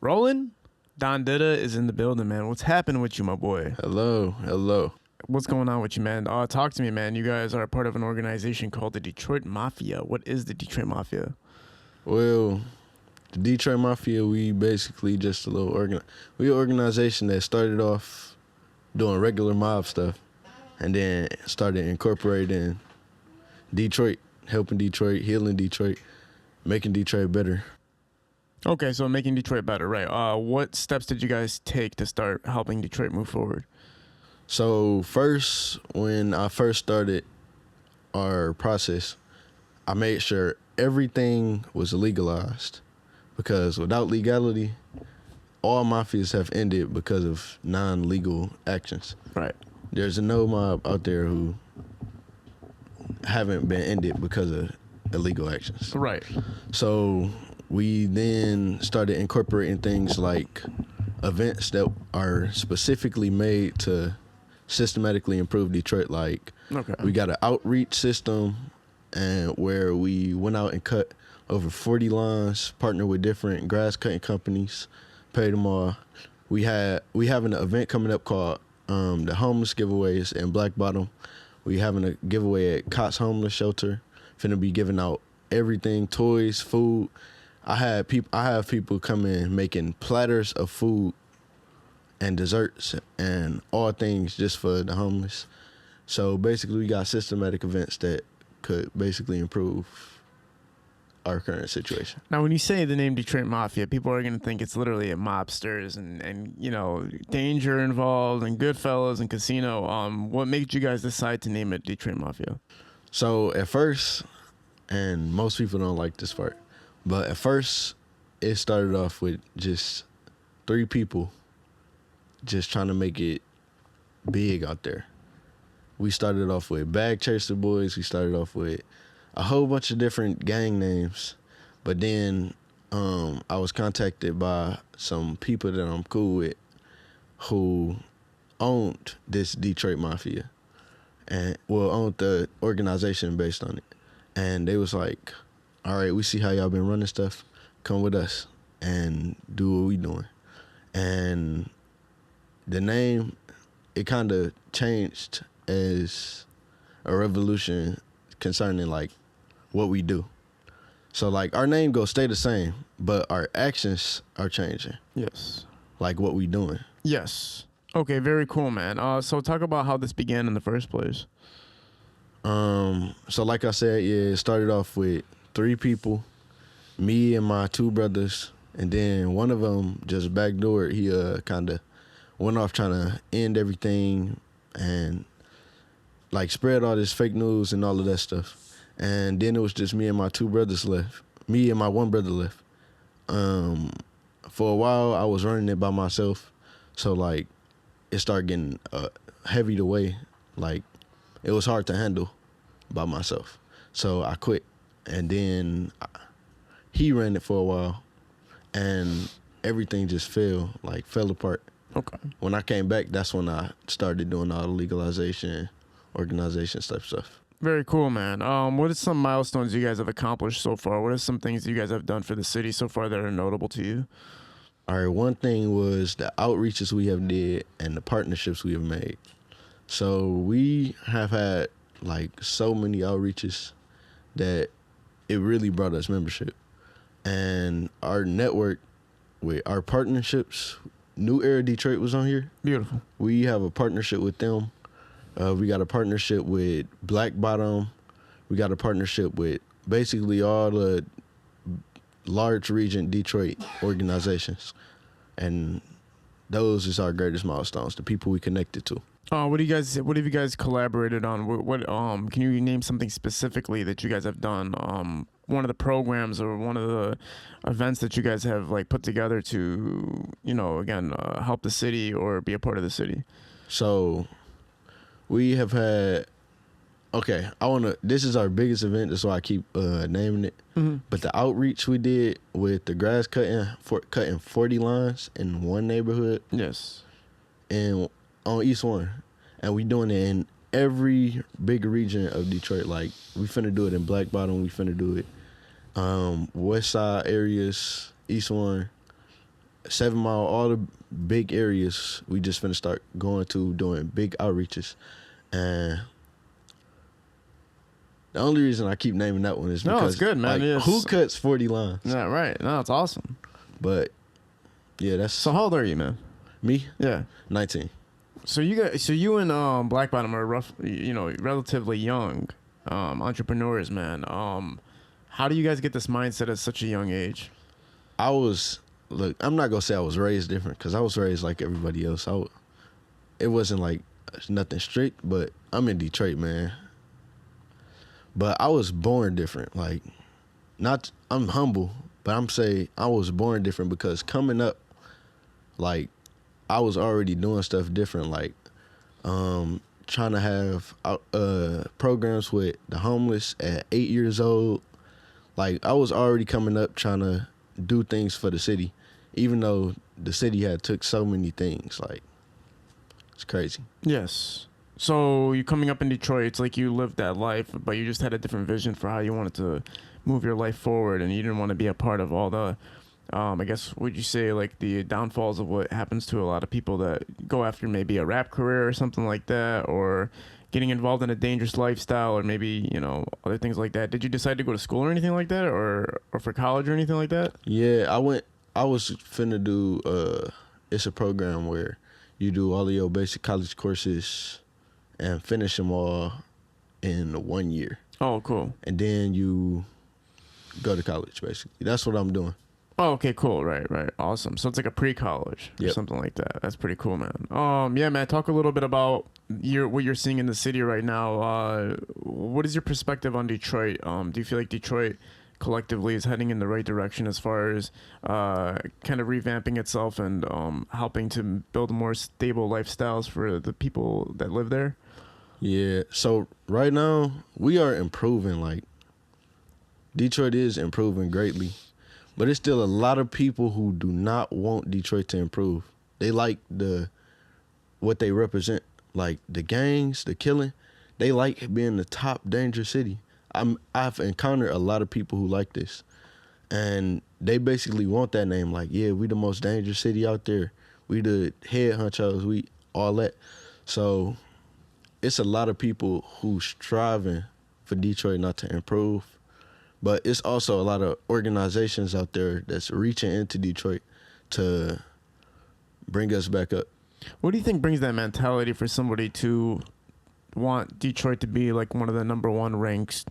Rolling? Don Dida is in the building, man. What's happening with you, my boy? Hello. What's going on with you, man? Talk to me, man. You guys are a part of an organization called the Detroit Mafia. What is the Detroit Mafia? Well, the Detroit Mafia, we basically just a little we an organization that started off doing regular mob stuff and then started incorporating Detroit, helping Detroit, healing Detroit, making Detroit better. Okay, so making Detroit better, right? What steps did you guys take to start helping Detroit move forward? So first, when I first started our process, I made sure everything was legalized because without legality, all mafias have ended because of non-legal actions. Right. There's no mob out there who haven't been ended because of illegal actions. Right. So we then started incorporating things like events that are specifically made to systematically improve Detroit. Like we got an outreach system and where we went out and cut over 40 lawns, partnered with different grass cutting companies, paid them all. We have an event coming up called the homeless giveaways in Black Bottom. We having a giveaway at Cott's Homeless Shelter. Finna be giving out everything, toys, food. I have people come in making platters of food and desserts and all things just for the homeless. So basically we got systematic events that could basically improve our current situation. Now, when you say the name Detroit Mafia, people are going to think it's literally a mobsters and you know, danger involved and Goodfellas and casino. What made you guys decide to name it Detroit Mafia? So at first, and most people don't like this part, but at first it started off with just 3 people just trying to make it big out there. We started off with Bag Chaser Boys. We started off with a whole bunch of different gang names. But then I was contacted by some people that I'm cool with who owned this Detroit Mafia and owned the organization based on it. And they was like, all right, we see how y'all been running stuff. Come with us and do what we doing. And the name, it kind of changed as a revolution concerning like what we do. So like our name go stay the same, but our actions are changing. Yes. Like what we doing. Yes. Okay, very cool, man. So talk about how this began in the first place. So like I said, yeah, it started off with 3 people, me and my 2 brothers, and then one of them just backdoored. He kind of went off trying to end everything and like spread all this fake news and all of that stuff. And then it was just me and my 2 brothers left. Me and my 1 brother left. For a while, I was running it by myself. So, like, it started getting heavy to weigh. Like, it was hard to handle by myself. So I quit. And then he ran it for a while. And everything just fell apart. Okay. When I came back, that's when I started doing all the legalization, organization type stuff. Very cool, man. What are some milestones you guys have accomplished so far? What are some things you guys have done for the city so far that are notable to you? All right, one thing was the outreaches we have did and the partnerships we have made. So we have had like so many outreaches that it really brought us membership. And our network with our partnerships, New Era Detroit was on here. Beautiful. We have a partnership with them. We got a partnership with Black Bottom. We got a partnership with basically all the large region Detroit organizations. And those is our greatest milestones, the people we connected to. What have you guys collaborated on? What can you name something specifically that you guys have done? One of the programs or one of the events that you guys have like put together to, you know, again, help the city or be a part of the city. So we have had, this is our biggest event, that's why I keep naming it. Mm-hmm. But the outreach we did with the grass cutting 40 lines in one neighborhood. Yes. And on East 1. And we doing it in every big region of Detroit. Like, we finna do it in Black Bottom, we finna do it West Side areas, East 1, 7 Mile, all the big areas. We just finna start going to doing big outreaches, and the only reason I keep naming that one is No, because it's good, man. like, Yes. who cuts 40 lines? Yeah, right. No, it's awesome. But yeah, that's So how old are you, man? me. Yeah. 19. So you and Black Bottom are relatively young entrepreneurs, man. How do you guys get this mindset at such a young age? Look, I'm not gonna say I was raised different because I was raised like everybody else. It wasn't like nothing strict, but I'm in Detroit, man. But I was born different. Like, I'm humble, but I'm saying I was born different because coming up, like, I was already doing stuff different, like trying to have programs with the homeless at 8 years old. Like, I was already coming up trying to do things for the city, even though the city had took so many things. Like, it's crazy. Yes. So you coming up in Detroit, it's like you lived that life, but you just had a different vision for how you wanted to move your life forward, and you didn't want to be a part of all the, I guess, would you say, like, the downfalls of what happens to a lot of people that go after maybe a rap career or something like that, or getting involved in a dangerous lifestyle, or maybe, other things like that. Did you decide to go to school or anything like that, or for college or anything like that? Yeah, I was finna do, it's a program where you do all of your basic college courses and finish them all in 1 year. Oh, cool. And then you go to college, basically. That's what I'm doing. Oh, okay, cool. Right. Awesome. So it's like a pre-college or something like that. That's pretty cool, man. Yeah, man, talk a little bit about what you're seeing in the city right now. What is your perspective on Detroit? Do you feel like Detroit collectively is heading in the right direction as far as kind of revamping itself and helping to build more stable lifestyles for the people that live there? Yeah, so right now we are improving. Like, Detroit is improving greatly, but it's still a lot of people who do not want Detroit to improve. They like what they represent, like the gangs, the killing. They like being the top dangerous city. I've encountered a lot of people who like this, and they basically want that name. Like, yeah, we the most dangerous city out there. We the head honchos. We all that. So it's a lot of people who striving for Detroit not to improve, but it's also a lot of organizations out there that's reaching into Detroit to bring us back up. What do you think brings that mentality for somebody to want Detroit to be like one of the number one ranks,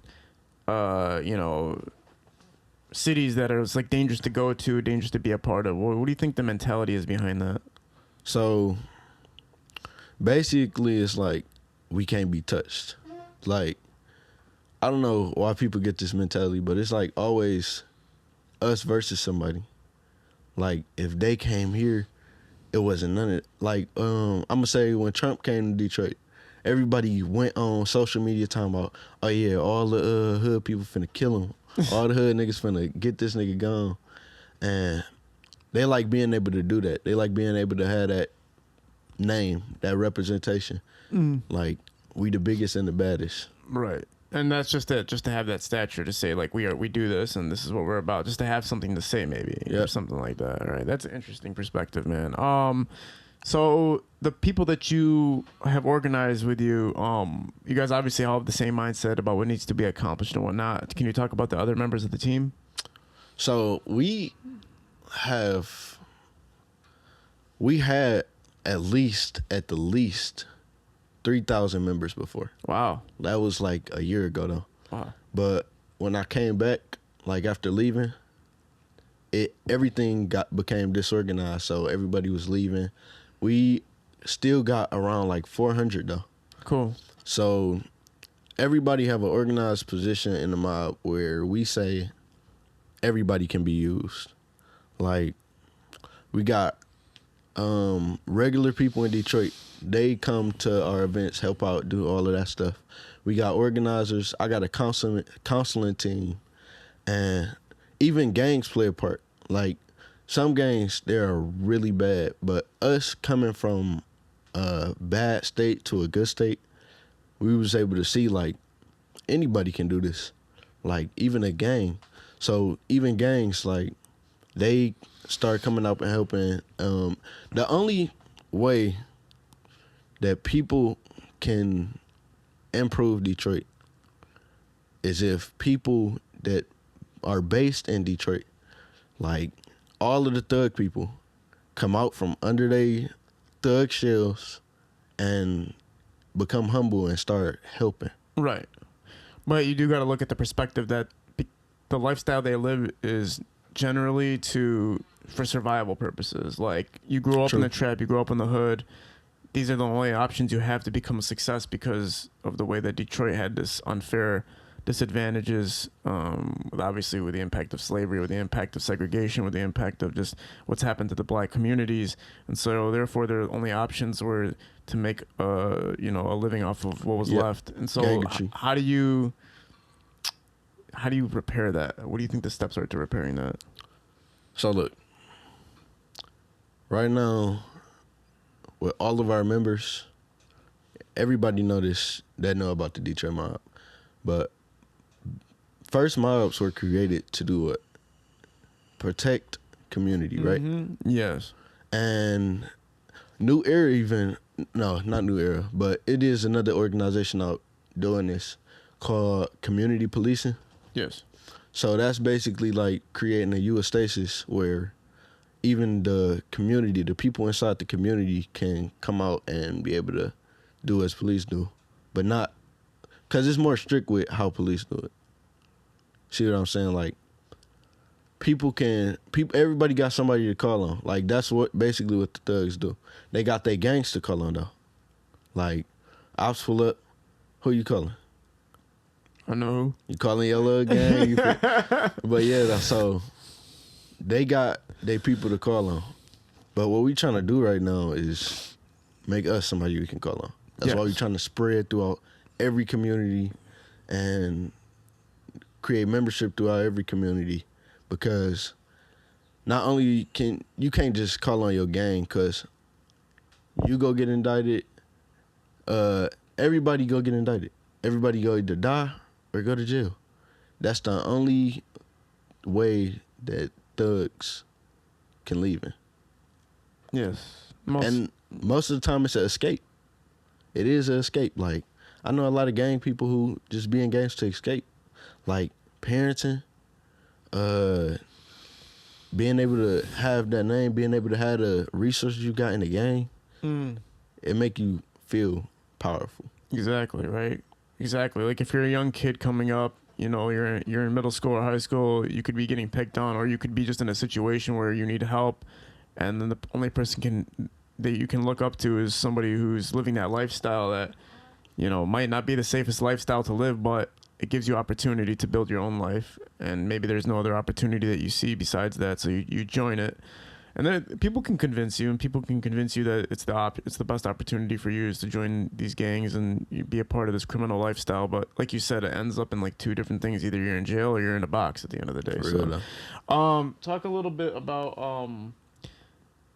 cities that are like dangerous to go to, dangerous to be a part of? What do you think the mentality is behind that? So basically, it's like we can't be touched. Like, I don't know why people get this mentality, but it's like always us versus somebody. Like, if they came here, it wasn't none of it. Like, I'm gonna say when Trump came to Detroit, everybody went on social media talking about, oh yeah, all the hood people finna kill him. All the hood niggas finna get this nigga gone. And they like being able to do that. They like being able to have that name, that representation. Like, we the biggest and the baddest. Right. And that's just it, just to have that stature to say, like, we do this and this is what we're about, just to have something to say maybe, or something like that. All right. That's an interesting perspective, man. So the people that you have organized with you, you guys obviously all have the same mindset about what needs to be accomplished and whatnot. Can you talk about the other members of the team? So we had at the least 3,000 members before. Wow. That was like a year ago though. Wow. But when I came back, like after leaving, everything became disorganized. So everybody was leaving. We still got around like 400 though. Cool. So everybody have an organized position in the mob where we say everybody can be used. Like, we got regular people in Detroit. They come to our events, help out, do all of that stuff. We got organizers. I got a counseling team, and even gangs play a part. Like, some gangs, they're really bad, but us coming from a bad state to a good state, we was able to see, like, anybody can do this. Like, even a gang. So even gangs, like, they start coming up and helping. The only way that people can improve Detroit is if people that are based in Detroit, like all of the thug people, come out from under their thug shells and become humble and start helping. Right. But you do got to look at the perspective that the lifestyle they live is generally for survival purposes. Like, you grew up in the trap, you grew up in the hood. These are the only options you have to become a success because of the way that Detroit had this unfair disadvantages, obviously with the impact of slavery, with the impact of segregation, with the impact of just what's happened to the black communities. And so therefore their only options were to make a living off of what was left. And so how do you repair that? What do you think the steps are to repairing that? So look, right now, with all of our members, everybody know about the Detroit mob. But first mobs were created to do what? Protect community, right? Yes. And New Era not New Era, but it is another organization out doing this called community policing. Yes. So that's basically like creating a eustasis where even the community, the people inside the community can come out and be able to do as police do, but not, because it's more strict with how police do it. See what I'm saying? Like, everybody got somebody to call on. Like, that's basically what the thugs do. They got their gangs to call on, though. Like, ops pull up, who you calling? I know who. You calling your little gang? But yeah, so they got their people to call on. But what we trying to do right now is make us somebody we can call on. That's why we trying to spread throughout every community and create membership throughout every community, because not only you can't just call on your gang, because you go get indicted, everybody go get indicted. Everybody go either die or go to jail. That's the only way that thugs can leave in. Yes. And most of the time it's an escape. It is an escape. Like, I know a lot of gang people who just be in gangs to escape. Like, parenting, being able to have that name, being able to have the resources you got in the gang, it make you feel powerful. Exactly, right? Exactly. Like, if you're a young kid coming up, you're in middle school or high school, you could be getting picked on, or you could be just in a situation where you need help, and then the only person that you can look up to is somebody who's living that lifestyle that, might not be the safest lifestyle to live, but it gives you opportunity to build your own life, and maybe there's no other opportunity that you see besides that, so you join it. And then people can convince you, that it's the best opportunity for you is to join these gangs and be a part of this criminal lifestyle. But like you said, it ends up in like two different things. Either you're in jail or you're in a box at the end of the day. Talk a little bit about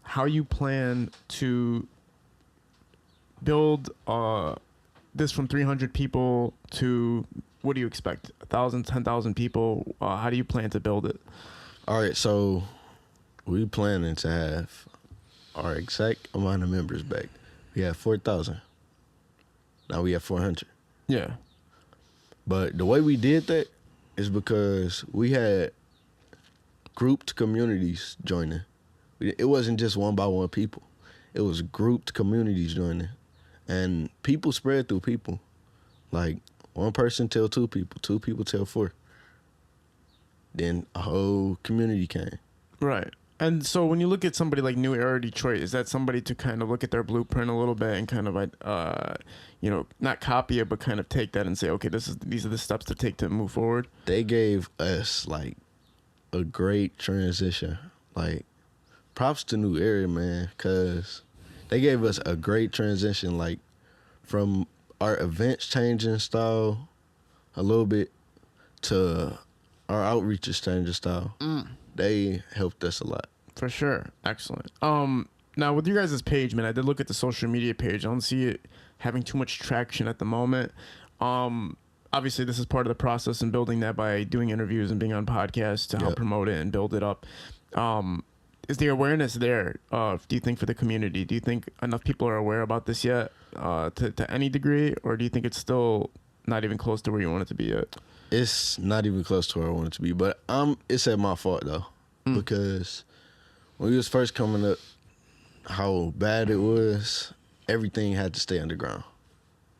how you plan to build this from 300 people to, what do you expect? 1,000, 10,000 people? How do you plan to build it? All right, so we planning to have our exact amount of members back. We have 4,000. Now we have 400. Yeah. But the way we did that is because we had grouped communities joining. It wasn't just one by one people. It was grouped communities joining. And people spread through people. Like, one person tell two people tell four. Then a whole community came. Right. And so when you look at somebody like New Era Detroit, is that somebody to kind of look at their blueprint a little bit and kind of, not copy it, but kind of take that and say, okay, these are the steps to take to move forward? They gave us, like, a great transition. Like, props to New Era, man, because they gave us a great transition, like, from our events changing style a little bit to our outreaches changing style. They helped us a lot. For sure. Excellent. Now, with you guys' page, man, I did look at the social media page. I don't see it having too much traction at the moment. Obviously, this is part of the process in building that by doing interviews and being on podcasts to help promote it and build it up. Is the awareness there? Do you think for the community? Do you think enough people are aware about this yet, to any degree, or do you think it's still not even close to where you want it to be yet? It's not even close to where I want it to be, but it's at my fault though, because when we was first coming up, how bad it was, everything had to stay underground.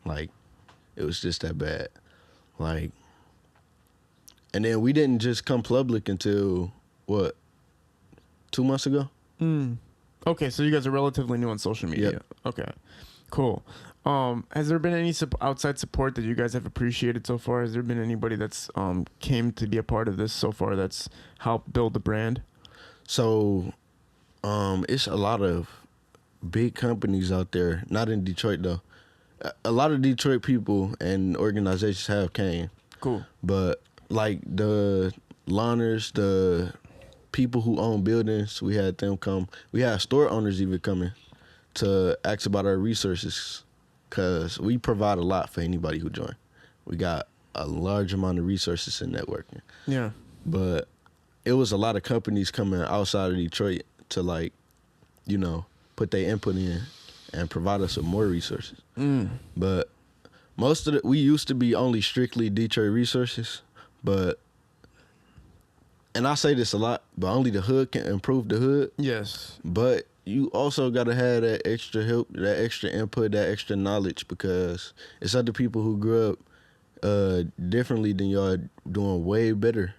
Like, it was just that bad. Like, and then we didn't just come public until, what, 2 months ago? Okay, so you guys are relatively new on social media. Yep. Okay, cool. Has there been any outside support that you guys have appreciated so far? Has there been anybody that's came to be a part of this so far that's helped build the brand? So, it's a lot of big companies out there, not in Detroit though. A lot of Detroit people and organizations have came. Cool. But like the lawners, the people who own buildings, we had them come. We had store owners even coming to ask about our resources, because we provide a lot for anybody who join. We got a large amount of resources in networking. Yeah. But it was a lot of companies coming outside of Detroit to, like, you know, put their input in and provide us with more resources. But most of we used to be only strictly Detroit resources, but, and I say this a lot, but only the hood can improve the hood. Yes. But you also got to have that extra help, that extra input, that extra knowledge, because it's other people who grew up differently than y'all, doing way better,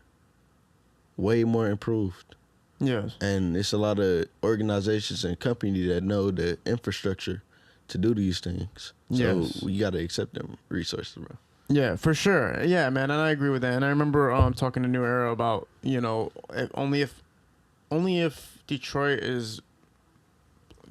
way more improved. Yes. And it's a lot of organizations and companies that know the infrastructure to do these things. So Yes. we got to accept them resources, bro. Yeah, for sure. Yeah, man, and I agree with that. And I remember talking to New Era about, you know, only if Detroit is,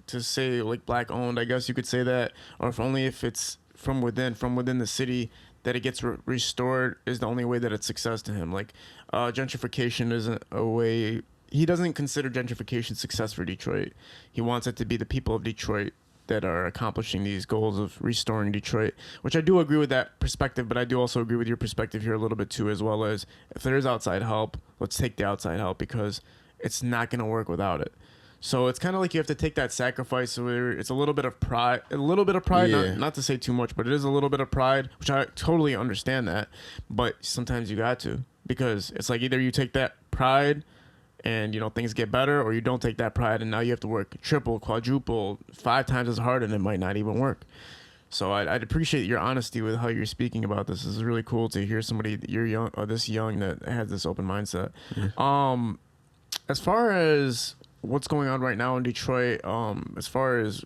to say, like, black owned, I guess you could say that, or if it's from within the city, that it gets restored, is the only way that it's success to him. Like, gentrification isn't a way. He doesn't consider gentrification success for Detroit. He wants it to be the people of Detroit that are accomplishing these goals of restoring Detroit, which I do agree with that perspective, but I do also agree with your perspective here a little bit too, as well as if there is outside help, let's take the outside help, because it's not going to work without it. So it's kind of like you have to take that sacrifice where it's a little bit of pride, Yeah. not to say too much, but it is a little bit of pride, which I totally understand that, but sometimes you got to, because it's like either you take that pride and, you know, things get better, or you don't take that pride and now you have to work triple, quadruple, 5 times as hard, and it might not even work. So I'd appreciate your honesty with how you're speaking about this. This is really cool to hear somebody you're young or this young that has this open mindset. Yeah. As far as what's going on right now in Detroit, as far as,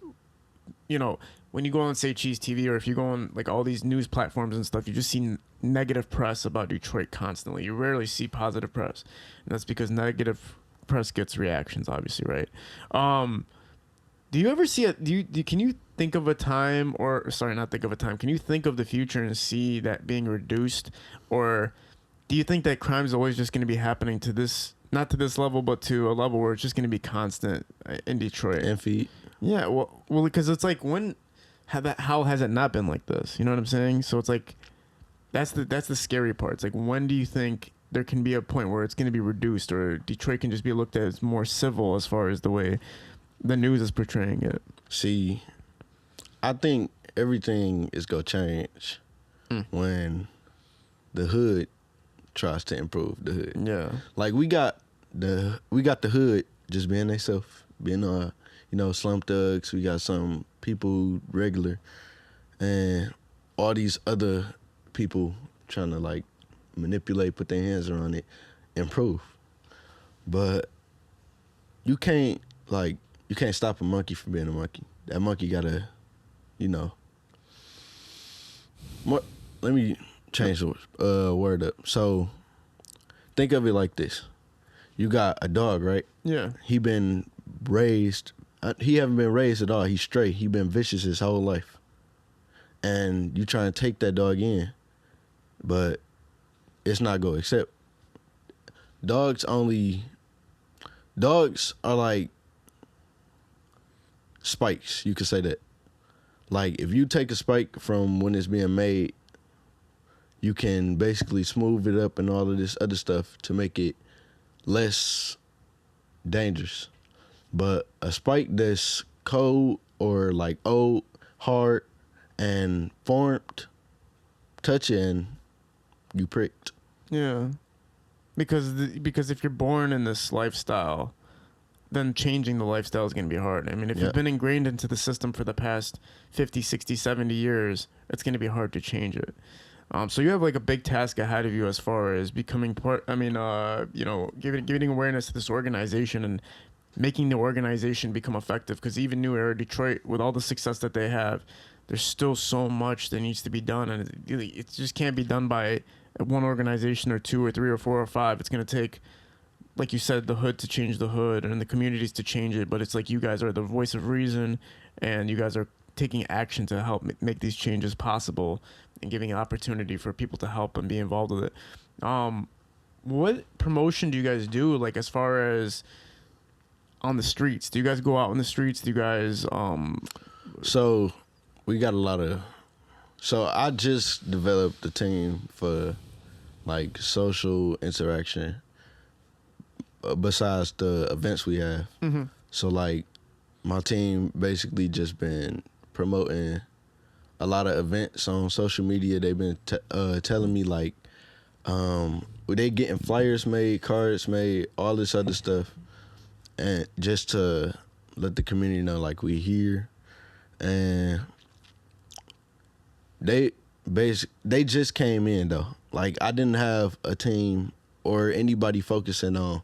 you know, when you go on, say, Cheese TV, or if you go on, like, all these news platforms and stuff, you just see negative press about Detroit constantly. You rarely see positive press, and that's because negative press gets reactions, obviously, right? Do you ever see it? Can you think of a time, or sorry, not think of a time? Can you think of the future and see that being reduced, or do you think that crime is always just going to be happening to this, not to this level, but to a level where it's just going to be constant in Detroit? And feed. Yeah, well, because it's like, how has it not been like this? You know what I'm saying? So it's like, that's the scary part. It's like, when do you think there can be a point where it's going to be reduced, or Detroit can just be looked at as more civil as far as the way the news is portraying it? See, I think everything is gonna change when the hood tries to improve the hood. Yeah. Like, we got the hood just being themselves, being slum thugs. We got some people regular, and all these other people trying to, like, manipulate, put their hands around it, improve. But you can't stop a monkey from being a monkey. That monkey gotta, let me change the word up. So think of it like this. You got a dog, right? Yeah. He been raised, he haven't been raised at all. He's straight. He been vicious his whole life. And you try to take that dog in, but it's not going to accept. Dogs are like spikes, you could say that. Like, if you take a spike from when it's being made, you can basically smooth it up and all of this other stuff to make it less dangerous. But a spike that's cold or like old, hard, and formed, touch it and you pricked. Yeah. Because if you're born in this lifestyle, then changing the lifestyle is going to be hard. I mean, if you've been ingrained into the system for the past 50, 60, 70 years, it's going to be hard to change it. So you have like a big task ahead of you as far as becoming part, giving awareness to this organization and making the organization become effective. Because even New Era Detroit, with all the success that they have, there's still so much that needs to be done. And it just can't be done by one organization or two or three or four or five. It's going to take, like you said, the hood to change the hood and the communities to change it. But it's like you guys are the voice of reason, and you guys are taking action to help make these changes possible and giving an opportunity for people to help and be involved with it. What promotion do you guys do, like as far as on the streets? Do you guys go out on the streets? Do you guys So we got a lot of, so I just developed a team for like social interaction besides the events we have. Mm-hmm. So like my team basically just been promoting a lot of events on social media. They've been telling me like they getting flyers made, cards made, all this other stuff, and just to let the community know like we here. And they just came in though. Like I didn't have a team or anybody focusing on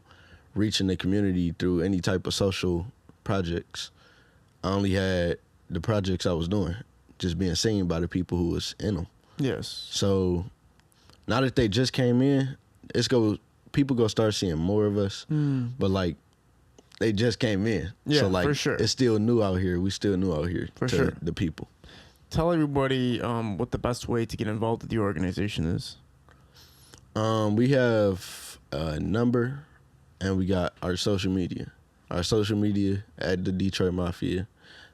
reaching the community through any type of social projects. I only had the projects I was doing, just being seen by the people who was in them. Yes. So now that they just came in, people go start seeing more of us. But like they just came in. Yeah, so like for sure. It's still new out here. We still new out here for to sure. The people. Tell everybody what the best way to get involved with the organization is. We have a number, and we got our social media. Our social media at the Detroit Mafia,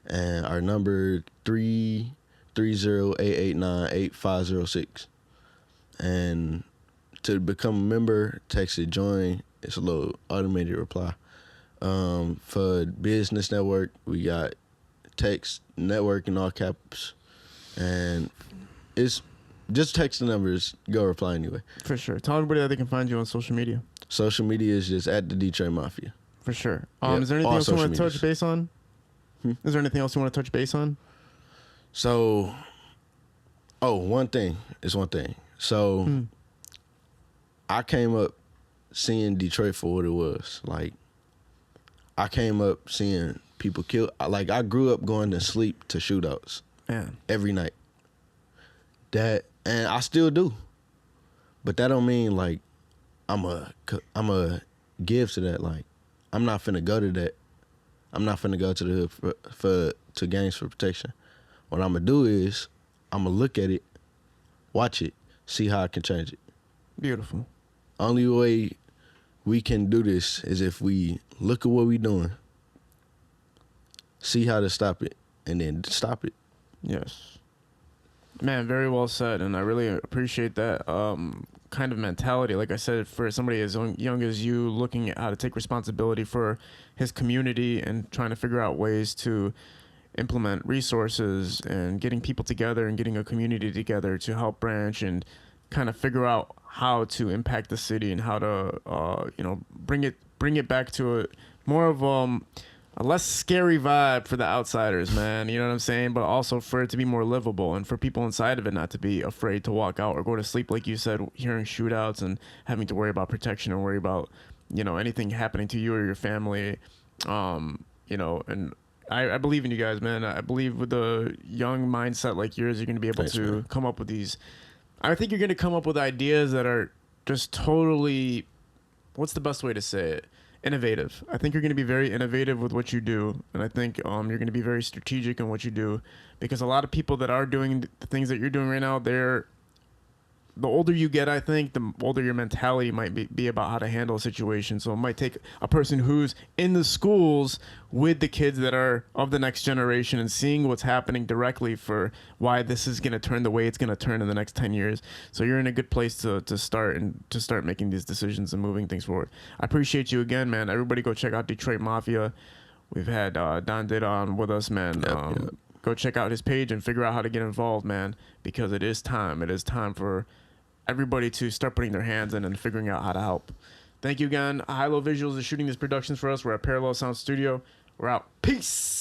and our number 330-889-8506. And to become a member, text it join. It's a little automated reply. For business network, we got text network in all caps, and it's just text the numbers, go reply anyway. For sure. Tell everybody that they can find you on social media. Social media is just at the Detroit Mafia. For sure. Yep, is there anything else you want to medias. touch base on? Is there anything else you want to touch base on? So, one thing. So, I came up seeing Detroit for what it was. Like, I came up seeing people killed. Like, I grew up going to sleep to shootouts. Man. Every night. And I still do. But that don't mean, like, I'm a give to that. Like, I'm not finna go to that. I'm not finna go to the hood to gangs for protection. What I'm gonna do is I'm gonna look at it, watch it, see how I can change it. Beautiful. Only way we can do this is if we look at what we doing, see how to stop it, and then stop it. Yes. Man, very well said, and I really appreciate that kind of mentality. Like I said, for somebody as young as you, looking at how to take responsibility for his community and trying to figure out ways to implement resources and getting people together and getting a community together to help branch and kind of figure out how to impact the city and how to bring it back to a more of a less scary vibe for the outsiders, man. You know what I'm saying? But also for it to be more livable and for people inside of it not to be afraid to walk out or go to sleep, like you said, hearing shootouts and having to worry about protection or worry about, anything happening to you or your family. And I believe in you guys, man. I believe with a young mindset like yours, you're going to be able to come up with these. I think you're going to come up with ideas that are just totally, what's the best way to say it? Innovative. I think you're going to be very innovative with what you do, and I think you're going to be very strategic in what you do, because a lot of people that are doing the things that you're doing right now, they're the older you get, I think, the older your mentality might be about how to handle a situation. So it might take a person who's in the schools with the kids that are of the next generation and seeing what's happening directly for why this is going to turn the way it's going to turn in the next 10 years. So you're in a good place to start making these decisions and moving things forward. I appreciate you again, man. Everybody go check out Detroit Mafia. We've had Don Did on with us, man. Yep. Go check out his page and figure out how to get involved, man, because it is time. It is time for everybody to start putting their hands in and figuring out how to help. Thank you again. High Low Visuals is shooting these productions for us. We're at Parallel Sound Studio. We're out. Peace.